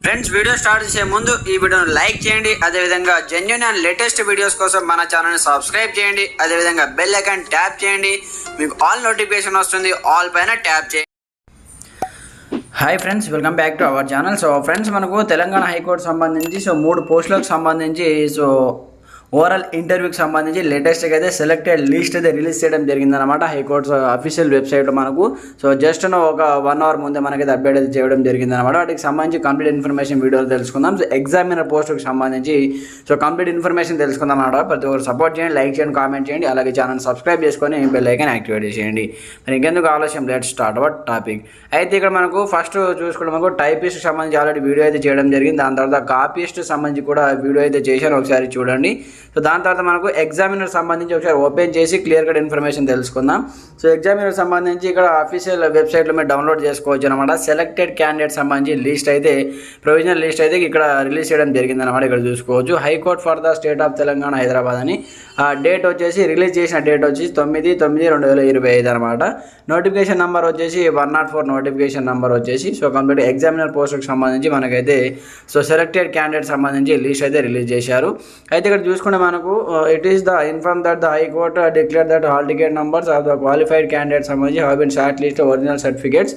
Friends, video start చేసే ముందు ఈ వీడియోను లైక్ చేయండి. అదేవిధంగా జెన్యూన్ అండ్ లేటెస్ట్ వీడియోస్ కోసం మన ఛానల్ని సబ్స్క్రైబ్ చేయండి. అదేవిధంగా బెల్ ఐకాన్ ట్యాప్ చేయండి. మీకు ఆల్ నోటిఫికేషన్ వస్తుంది. ఆల్ పైన ట్యాప్ చేయండి. Hi friends, welcome back to our channel. So friends, మనకు తెలంగాణ హైకోర్టు సంబంధించి 3 పోస్టులకు సంబంధించి ఓవరాల్ ఇంటర్వ్యూకి సంబంధించి లేటెస్ట్గా అయితే సెలెక్టెడ్ లిస్ట్ అయితే రిలీజ్ చేయడం జరిగిందనమాట హైకోర్టు అఫీషియల్ వెబ్సైట్లో మనకు. సో జస్ట్ ఒక 1 అవర్ ముందే మనకైతే అప్డేట్ అయితే చేయడం జరిగిందనమాట. వాటికి సంబంధించి కంప్లీట్ ఇన్ఫర్మేషన్ వీడియోలో తెలుసుకుందాం. సో ఎగ్జామినర్ పోస్టుకి సంబంధించి కంప్లీట్ ఇన్ఫర్మేషన్ తెలుసుకుందాం అనమాట. ప్రతి ఒక్కరు సపోర్ట్ చేయండి, లైక్ చేయండి, కామెంట్ చేయండి, అలాగే ఛానల్ సబ్స్క్రైబ్ చేసుకొని బెల్ ఐకాన్ యాక్టివేట్ చేయండి. మరి ఇంకెందుకు ఆలస్యం, లెట్స్ స్టార్ట్ అవర్ టాపిక్. అయితే ఇక్కడ మనకు ఫస్ట్ చూసుకుంటే మనకు టైపిస్ట్కి సంబంధించి ఆల్రెడీ వీడియో అయితే చేయడం జరిగింది. దాని తర్వాత కాపీస్ట్ సంబంధించి కూడా వీడియో అయితే చేశాను, ఒకసారి చూడండి. సో దాని తర్వాత మనకు ఎగ్జామినర్ సంబంధించి ఒకసారి ఓపెన్ చేసి క్లియర్ కట్ ఇన్ఫర్మేషన్ తెలుసుకుందాం. సో ఎగ్జామినర్ సంబంధించి ఇక్కడ అఫీషియల్ వెబ్సైట్లో మీరు డౌన్లోడ్ చేసుకోవచ్చు అనమాట. సెలెక్టెడ్ క్యాండిడేట్ సంబంధించి లిస్ట్ అయితే ప్రొవిజనల్ లిస్ట్ అయితే ఇక్కడ రిలీజ్ చేయడం జరిగిందనమాట. ఇక్కడ చూసుకోవచ్చు. High court for the state of Telangana Hyderabad అని డేట్ వచ్చేసి రిలీజ్ చేసిన డేట్ వచ్చేసి 9/9/2025 అనమాట. నోటిఫికేషన్ నెంబర్ వచ్చేసి 104 నోటిఫికేషన్ నెంబర్ వచ్చేసి. సో కంప్లీట్ ఎగ్జామినర్ పోస్ట్కి సంబంధించి మనకైతే సెలెక్టెడ్ క్యాండిడేట్ సంబంధించి లిస్ట్ అయితే రిలీజ్ చేశారు. అయితే ఇక్కడ చూసుకుంటే మనకు it is the inform that the high court declare that hall ticket numbers of the qualified candidate సంబంధించి have been short list original certificates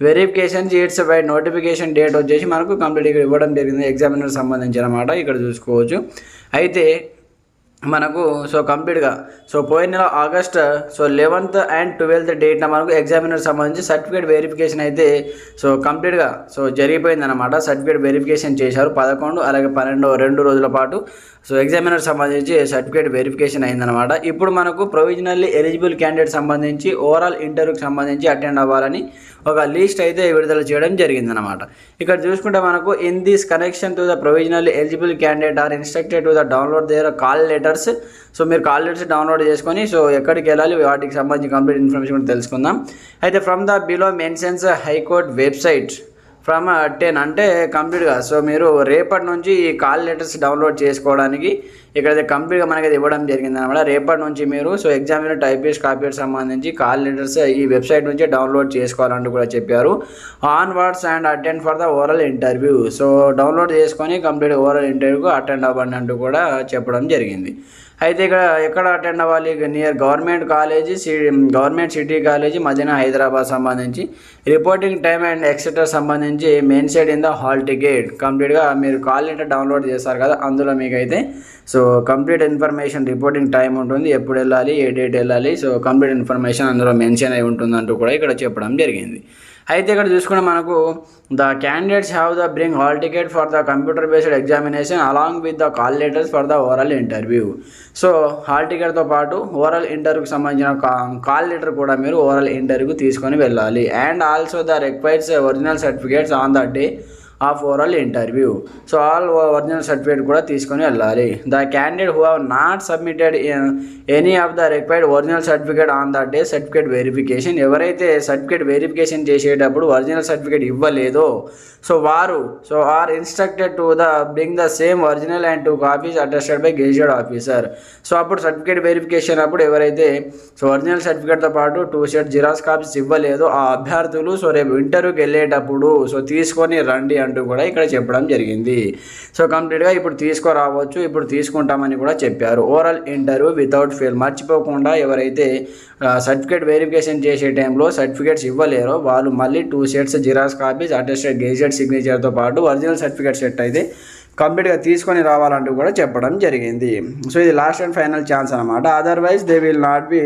verification it's by notification date వచ్చేసి మనకు కంప్లీట్ ఇక్కడ ఇవ్వడం జరిగింది ఎగ్జామినర్ సంబంధించి అనమాట. ఇక్కడ చూసుకోవచ్చు. అయితే మనకు కంప్లీట్గా పోయిన నెల ఆగస్ట్ 11th and 12th డేట్న మనకు ఎగ్జామినర్ సంబంధించి సర్టిఫికేట్ వెరిఫికేషన్ అయితే కంప్లీట్గా జరిగిపోయిందన్నమాట. సర్టిఫికేట్ వెరిఫికేషన్ చేశారు 11 అలాగే 12 2 రోజుల పాటు. ఎగ్జామినర్ సంబంధించి సర్టిఫికేట్ వెరిఫికేషన్ అయిందనమాట. ఇప్పుడు మనకు ప్రొవిజనల్లీ ఎలిజిబుల్ క్యాండిడేట్ సంబంధించి ఓవరాల్ ఇంటర్వ్యూకి సంబంధించి అటెండ్ అవ్వాలని ఒక లిస్ట్ అయితే విడుదల చేయడం జరిగిందనమాట. ఇక్కడ చూసుకుంటే మనకు in this connection to the provisionally eligible candidate are instructed to the download their call letters. మీరు కాల్ లెటర్స్ డౌన్లోడ్ చేసుకొని ఎక్కడికి వెళ్ళాలి వాటికి సంబంధించి కంప్లీట్ ఇన్ఫర్మేషన్ కూడా తెలుసుకుందాం. అయితే from the below mentions high court website from 10 అంటే కంప్లీట్గా మీరు రేపటి నుంచి ఈ కాల్ లెటర్స్ డౌన్లోడ్ చేసుకోవడానికి ఇక్కడైతే కంప్లీట్గా మనకైతే ఇవ్వడం జరిగింది అనమాట. రేపటి నుంచి మీరు ఎగ్జామినర్ టైపిస్ట్ కాపీకి సంబంధించి కాల్ లెటర్స్ ఈ వెబ్సైట్ నుంచి డౌన్లోడ్ చేసుకోవాలంటూ కూడా చెప్పారు. Onwards and attend for the overall interview. Download చేసుకొని కంప్లీట్ ఓవరాల్ ఇంటర్వ్యూకు అటెండ్ అవ్వండి అంటూ కూడా చెప్పడం జరిగింది. అయితే ఇక్కడ ఎక్కడ అటెండ్ అవ్వాలి? Near government city college Madina Hyderabad సంబంధించి రిపోర్టింగ్ టైమ్ అండ్ ఎక్సెట్రా సంబంధించి mentioned in the hall ticket. కంప్లీట్గా మీరు కాల్ లెటర్ డౌన్లోడ్ చేస్తారు కదా, అందులో మీకైతే కంప్లీట్ ఇన్ఫర్మేషన్ రిపోర్టింగ్ టైం ఉంటుంది, ఎప్పుడు వెళ్ళాలి, ఏ డేట్ వెళ్ళాలి, కంప్లీట్ ఇన్ఫర్మేషన్ అందులో మెన్షన్ అయి ఉంటుందంటూ కూడా ఇక్కడ చెప్పడం జరిగింది. అయితే ఇక్కడ చూసుకుంటే మనకు the candidates have the bring hall ticket for the computer based examination along with the call letters for the overall interview. Hall టికెట్తో పాటు ఓవరాల్ ఇంటర్వ్యూకి సంబంధించిన కాల్ లెటర్ కూడా మీరు ఓవరాల్ ఇంటర్వ్యూకి తీసుకొని వెళ్ళాలి. And also the requires original certificates on the day of overall interview. All original certificate కూడా తీసుకొని వెళ్ళాలి. The candidate who have not submitted any of the required original certificate on the day certificate verification. ఎవరైతే certificate verification చేసేటప్పుడు original certificate ఇవ్వలేదో వారు are instructed to the bring the same original and 2 copies attested by gazetted officer. అప్పుడు certificate verification అప్పుడు ఎవరైతే original సర్టిఫికేట్తో పాటు 2 set xerox copies ఇవ్వలేదో ఆ అభ్యర్థులు రేపు ఇంటర్వ్యూకి వెళ్ళేటప్పుడు తీసుకొని రండి అంటూ కూడా ఇక్కడ చెప్పడం జరిగింది. కంప్లీట్గా ఇప్పుడు తీసుకురావచ్చు, ఇప్పుడు తీసుకుంటామని కూడా చెప్పారు. Overall interview without fail. మర్చిపోకుండా ఎవరైతే సర్టిఫికేట్ వెరిఫికేషన్ చేసే టైంలో సర్టిఫికేట్స్ ఇవ్వలేరో వాళ్ళు మళ్ళీ 2 sets xerox copies attested gazetted సిగ్నేచర్తో పాటు ఒరిజినల్ సర్టిఫికేట్ సెట్ అయితే కంప్లీట్గా తీసుకొని రావాలంటూ కూడా చెప్పడం జరిగింది. ఇది లాస్ట్ అండ్ ఫైనల్ ఛాన్స్ అనమాట. Otherwise they will not be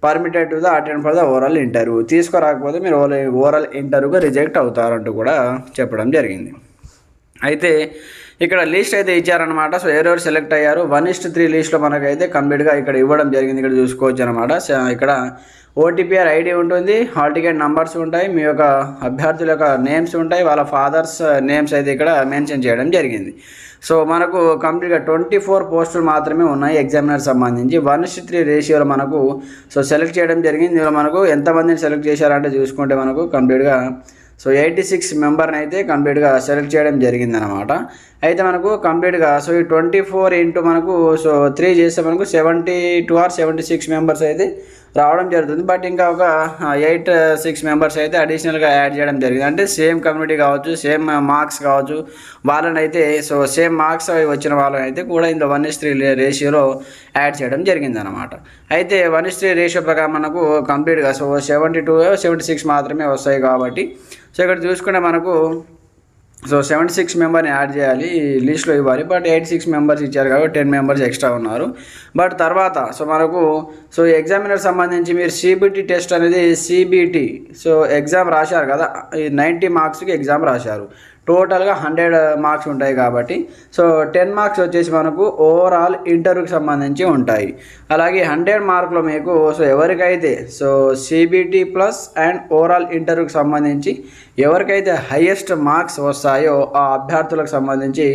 permitted to the attend for the overall interview. తీసుకురాకపోతే మీరు ఓవరాల్ ఇంటర్వ్యూగా రిజెక్ట్ అవుతారంటూ కూడా చెప్పడం జరిగింది. అయితే ఇక్కడ లిస్ట్ అయితే ఇచ్చారనమాట. ఎవరెవరు సెలెక్ట్ అయ్యారు 1:3 లిస్ట్లో మనకైతే కంప్లీట్గా ఇక్కడ ఇవ్వడం జరిగింది. ఇక్కడ చూసుకోవచ్చు అనమాట. ఇక్కడ ఓటీపీఆర్ ఐడి ఉంటుంది, హాల్ టికెట్ నంబర్స్ ఉంటాయి, మీ యొక్క అభ్యర్థుల యొక్క నేమ్స్ ఉంటాయి, వాళ్ళ ఫాదర్స్ నేమ్స్ అయితే ఇక్కడ మెన్షన్ చేయడం జరిగింది. మనకు కంప్లీట్గా 24 పోస్టులు మాత్రమే ఉన్నాయి ఎగ్జామినర్ సంబంధించి. 1:3 రేషియోలో మనకు సెలెక్ట్ చేయడం జరిగింది. ఇందులో మనకు ఎంతమందిని సెలెక్ట్ చేశారంటే చూసుకుంటే మనకు కంప్లీట్గా 86 మెంబర్ని అయితే కంప్లీట్గా సెలెక్ట్ చేయడం జరిగిందనమాట. అయితే మనకు కంప్లీట్గా సో ఈ 24 ఇంటూ మనకు సో 3 చేస్తే మనకు 72 ఆర్ 76 మెంబర్స్ అయితే రావడం జరుగుతుంది. బట్ ఇంకా ఒక 6 మెంబర్స్ అయితే అడిషనల్గా యాడ్ చేయడం జరిగింది. అంటే సేమ్ కమ్యూనిటీ కావచ్చు, సేమ్ మార్క్స్ కావచ్చు, వాళ్ళని అయితే సో సేమ్ మార్క్స్ వచ్చిన వాళ్ళని అయితే కూడా ఇందులో 1:3 రేషియోలో యాడ్ చేయడం జరిగింది అనమాట. అయితే 1:3 రేషియో ప్రకారం మనకు కంప్లీట్గా సో 72 76 మాత్రమే వస్తాయి కాబట్టి సో ఇక్కడ చూసుకుంటే మనకు సో 76 మెంబర్ని యాడ్ చేయాలి, లిస్ట్లో ఇవ్వాలి. బట్ 86 మెంబర్స్ ఇచ్చారు కాబట్టి 10 మెంబర్స్ ఎక్స్ట్రా ఉన్నారు. బట్ తర్వాత సో మనకు సో ఎగ్జామినర్ సంబంధించి మీరు సిబిటి టెస్ట్ అనేది సిబిటి సో ఎగ్జామ్ రాశారు కదా, ఈ 90 మార్క్స్కి ఎగ్జామ్ రాశారు. టోటల్గా 100 మార్క్స్ ఉంటాయి కాబట్టి సో 10 మార్క్స్ వచ్చేసి మనకు ఓవరాల్ ఇంటర్వ్యూకి సంబంధించి ఉంటాయి. అలాగే 100 మార్కులు మీకు సో ఎవరికైతే so CBT plus and overall ఇంటర్వ్యూకి సంబంధించి ఎవరికైతే హైయెస్ట్ మార్క్స్ వస్తాయో ఆ అభ్యర్థులకు సంబంధించి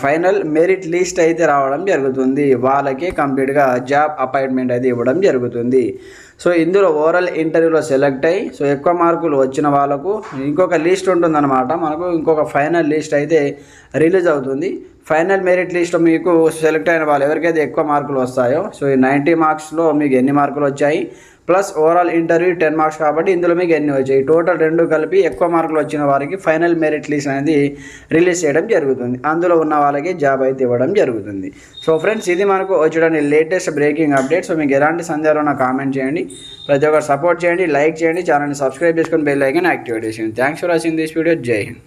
ఫైనల్ మెరిట్ లిస్ట్ అయితే రావడం జరుగుతుంది. వాళ్ళకి కంప్లీట్గా జాబ్ అపాయింట్మెంట్ అయితే ఇవ్వడం జరుగుతుంది. సో ఇందులో ఓవరాల్ ఇంటర్వ్యూలో సెలెక్ట్ అయ్యి సో ఎక్కువ మార్కులు వచ్చిన వాళ్ళకు ఇంకొక లిస్ట్ ఉంటుందన్నమాట. మనకు ఇంకొక ఫైనల్ లిస్ట్ అయితే రిలీజ్ అవుతుంది. ఫైనల్ మెరిట్ లిస్ట్లో మీకు సెలెక్ట్ అయిన వాళ్ళు ఎవరికైతే ఎక్కువ మార్కులు వస్తాయో సో ఈ 90 మార్క్స్లో మీకు ఎన్ని మార్కులు వచ్చాయి ప్లస్ ఓవరాల్ ఇంటర్వ్యూ 10 మార్క్స్ కాబట్టి ఇందులో మీకు ఎన్ని వచ్చాయి, టోటల్ రెండు కలిపి ఎక్కువ మార్కులు వచ్చిన వారికి ఫైనల్ మెరిట్ లిస్ట్ అనేది రిలీజ్ చేయడం జరుగుతుంది. అందులో ఉన్న వాళ్ళకి జాబ్ అయితే ఇవ్వడం జరుగుతుంది. సో ఫ్రెండ్స్, ఇది మనకు వచ్చేటువంటి లేటెస్ట్ బ్రేకింగ్ అప్డేట్. సో మీకు ఎలాంటి సందేహాలు నాకు కామెంట్ చేయండి, ప్రతి ఒక్కరు సపోర్ట్ చేయండి, లైక్ చేయండి, ఛానల్ని సబ్స్క్రైబ్ చేసుకొని బెల్ ఐకాన్ యాక్టివేట్ చేయండి. Thanks for watching this video. జై హింద్.